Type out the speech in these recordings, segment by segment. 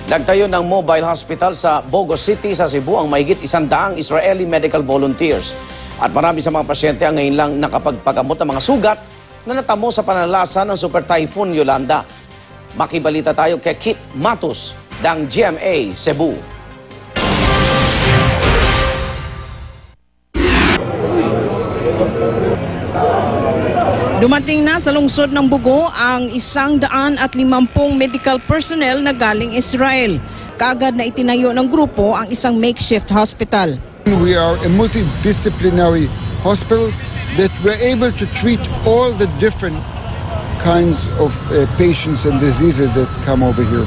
Nagtayo ng mobile hospital sa Bogo City sa Cebu ang mahigit 100 Israeli medical volunteers. At marami sa mga pasyente ang ngayon lang nakapagpagamot ng mga sugat na natamo sa panalasa ng Super Typhoon Yolanda. Makibalita tayo kay Kit Matos ng GMA Cebu. Dumating na sa lungsod ng Bugo ang 150 medical personnel na galing Israel. Kaagad na itinayo ng grupo ang isang makeshift hospital. We are a multidisciplinary hospital that we're able to treat all the different kinds of patients and diseases that come over here.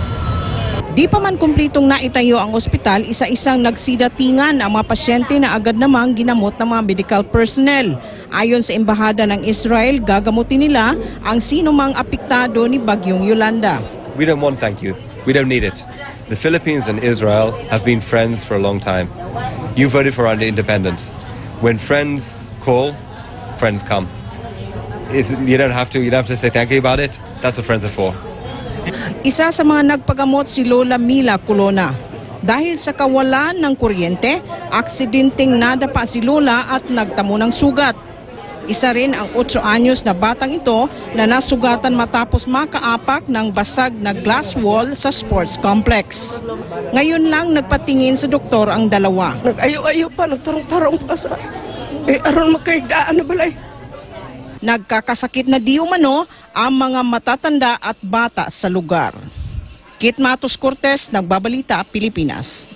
Di pa man kumplitong naitayo ang ospital, isa-isang nagsidatingan ang mga pasyente na agad namang ginamot ng mga medical personnel. Ayon sa Embahada ng Israel, gagamutin nila ang sinumang apektado ni Bagyong Yolanda. We don't want thank you. We don't need it. The Philippines and Israel have been friends for a long time. You voted for our independence. When friends call, friends come. You don't have to say thank you about it. That's what friends are for. Isa sa mga nagpagamot si Lola Mila Colona. Dahil sa kawalan ng kuryente, aksidenteng nadapa si Lola at nagtamo ng sugat. Isa rin ang 8 anyos na batang ito na nasugatan matapos makaapak ng basag na glass wall sa sports complex. Ngayon lang nagpatingin sa doktor ang dalawa. Nag-ayo-ayo pa, nagtarong-tarong pa sa aron makaigdaan na balay. Nagkakasakit na di umano ang mga matatanda at bata sa lugar. Kit Matos Cortez, Nagbabalita, Pilipinas.